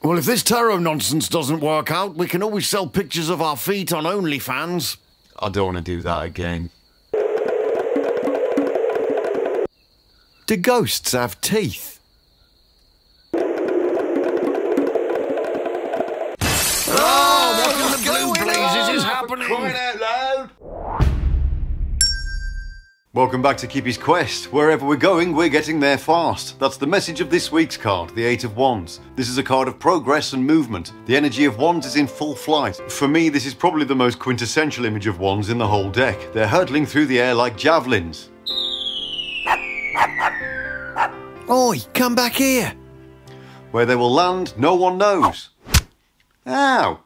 Well, if this tarot nonsense doesn't work out, we can always sell pictures of our feet on OnlyFans. I don't want to do that again. Do ghosts have teeth? Oh, what in the blue blazes is happening? Crying out loud! Welcome back to Keepy's Quest. Wherever we're going, we're getting there fast. That's the message of this week's card, the Eight of Wands. This is a card of progress and movement. The energy of Wands is in full flight. For me, this is probably the most quintessential image of Wands in the whole deck. They're hurtling through the air like javelins. Oi, come back here. Where they will land, no one knows. Ow!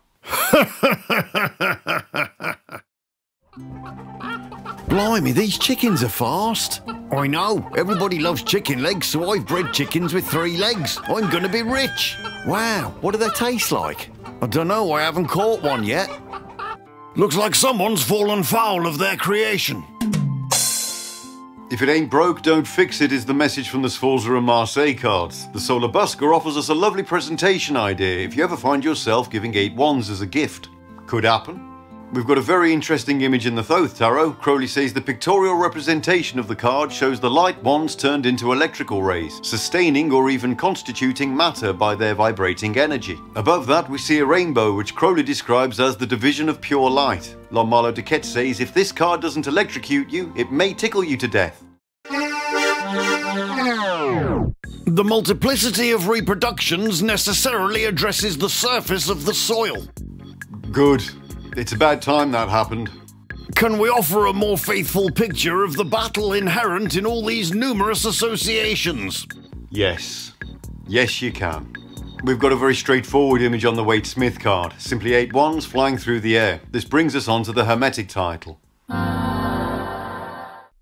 Blimey, these chickens are fast. I know, everybody loves chicken legs, so I've bred chickens with 3 legs. I'm gonna be rich. Wow, what do they taste like? I don't know, I haven't caught one yet. Looks like someone's fallen foul of their creation. If it ain't broke, don't fix it is the message from the Sforza and Marseille cards. The Solar Busker offers us a lovely presentation idea if you ever find yourself giving 8 wands as a gift. Could happen. We've got a very interesting image in the Thoth Tarot. Crowley says the pictorial representation of the card shows the light wands turned into electrical rays, sustaining or even constituting matter by their vibrating energy. Above that we see a rainbow which Crowley describes as the division of pure light. Milo Duquette says if this card doesn't electrocute you, it may tickle you to death. The multiplicity of reproductions necessarily addresses the surface of the soil. Good. It's about time that happened. Can we offer a more faithful picture of the battle inherent in all these numerous associations? Yes. Yes, you can. We've got a very straightforward image on the Waite Smith card. Simply 8 wands flying through the air. This brings us on to the Hermetic title.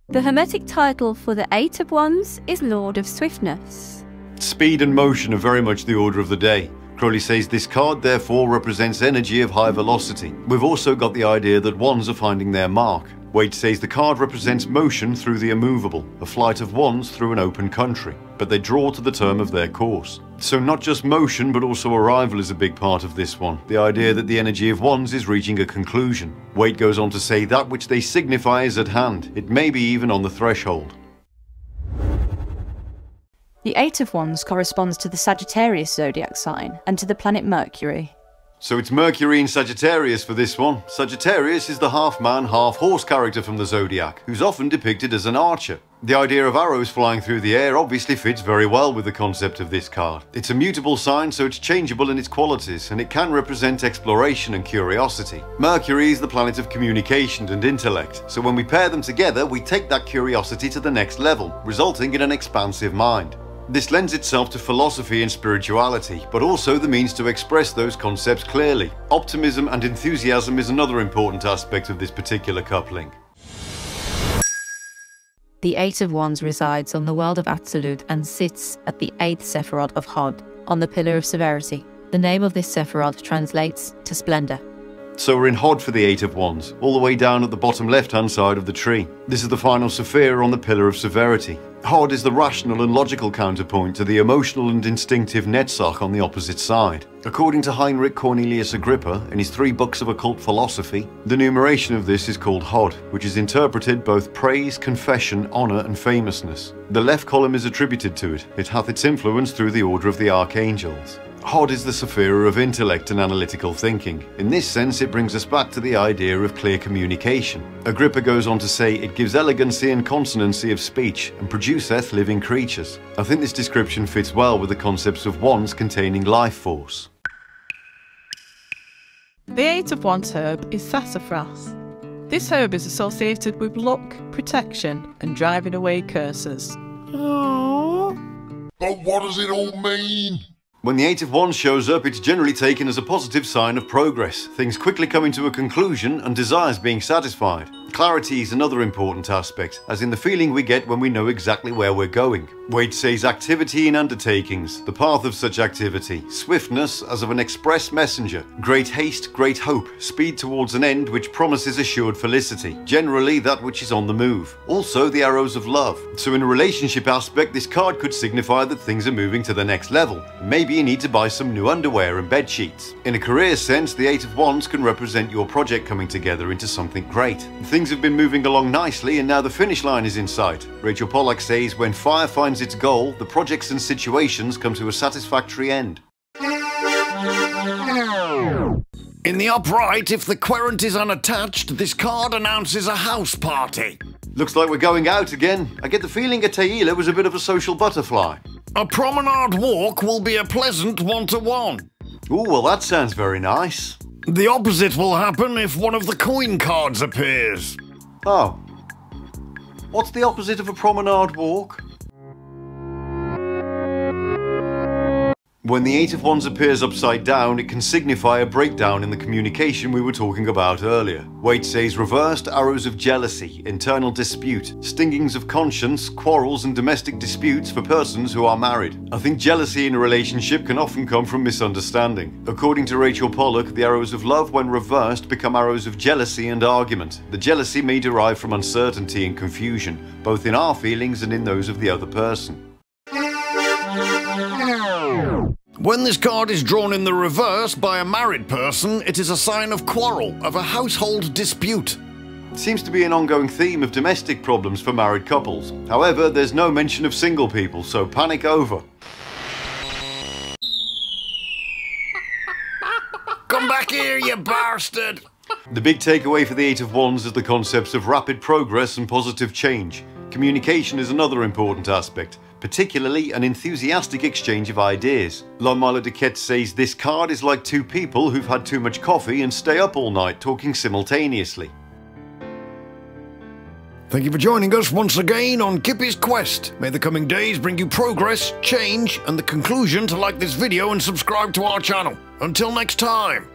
The Hermetic title for the Eight of Wands is Lord of Swiftness. Speed and motion are very much the order of the day. Crowley says this card therefore represents energy of high velocity. We've also got the idea that wands are finding their mark. Waite says the card represents motion through the immovable, a flight of wands through an open country, but they draw to the term of their course. So not just motion but also arrival is a big part of this one, the idea that the energy of wands is reaching a conclusion. Waite goes on to say that which they signify is at hand, it may be even on the threshold. The Eight of Wands corresponds to the Sagittarius zodiac sign and to the planet Mercury. So it's Mercury in Sagittarius for this one. Sagittarius is the half-man, half-horse character from the zodiac, who's often depicted as an archer. The idea of arrows flying through the air obviously fits very well with the concept of this card. It's a mutable sign, so it's changeable in its qualities, and it can represent exploration and curiosity. Mercury is the planet of communication and intellect, so when we pair them together, we take that curiosity to the next level, resulting in an expansive mind. This lends itself to philosophy and spirituality, but also the means to express those concepts clearly. Optimism and enthusiasm is another important aspect of this particular coupling. The Eight of Wands resides on the world of Absolute and sits at the 8th Sephiroth of Hod, on the Pillar of Severity. The name of this Sephiroth translates to Splendor. So we're in Hod for the Eight of Wands, all the way down at the bottom left-hand side of the tree. This is the final Sephira on the Pillar of Severity. Hod is the rational and logical counterpoint to the emotional and instinctive Netzach on the opposite side. According to Heinrich Cornelius Agrippa, in his 3 books of occult philosophy, the numeration of this is called Hod, which is interpreted both praise, confession, honour and famousness. The left column is attributed to it. It hath its influence through the order of the archangels. Hod is the Sephira of intellect and analytical thinking. In this sense, it brings us back to the idea of clear communication. Agrippa goes on to say it gives elegancy and consonancy of speech and produceth living creatures. I think this description fits well with the concepts of wands containing life force. The Eight of Wands herb is sassafras. This herb is associated with luck, protection and driving away curses. Aww. But what does it all mean? When the Eight of Wands shows up, it's generally taken as a positive sign of progress, things quickly coming to a conclusion and desires being satisfied. Clarity is another important aspect, as in the feeling we get when we know exactly where we're going. Waite says activity in undertakings, the path of such activity, swiftness as of an express messenger, great haste, great hope, speed towards an end which promises assured felicity, generally that which is on the move. Also the arrows of love. So in a relationship aspect, this card could signify that things are moving to the next level. Maybe you need to buy some new underwear and bed sheets. In a career sense, the Eight of Wands can represent your project coming together into something great. Things have been moving along nicely and now the finish line is in sight. Rachel Pollack says, when fire finds its goal, the projects and situations come to a satisfactory end. In the upright, if the querent is unattached, this card announces a house party. Looks like we're going out again. I get the feeling Tallula was a bit of a social butterfly. A promenade walk will be a pleasant one-to-one. Ooh, well that sounds very nice. The opposite will happen if one of the coin cards appears. Oh. What's the opposite of a promenade walk? When the Eight of Wands appears upside down, it can signify a breakdown in the communication we were talking about earlier. Waite says reversed arrows of jealousy, internal dispute, stingings of conscience, quarrels and domestic disputes for persons who are married. I think jealousy in a relationship can often come from misunderstanding. According to Rachel Pollack, the arrows of love when reversed become arrows of jealousy and argument. The jealousy may derive from uncertainty and confusion, both in our feelings and in those of the other person. When this card is drawn in the reverse by a married person, it is a sign of quarrel, of a household dispute. It seems to be an ongoing theme of domestic problems for married couples. However, there's no mention of single people, so panic over. Come back here, you bastard! The big takeaway for the Eight of Wands is the concepts of rapid progress and positive change. Communication is another important aspect, particularly an enthusiastic exchange of ideas. Milo Duquette says this card is like two people who've had too much coffee and stay up all night talking simultaneously. Thank you for joining us once again on Kippy's Quest. May the coming days bring you progress, change, and the conclusion to like this video and subscribe to our channel. Until next time.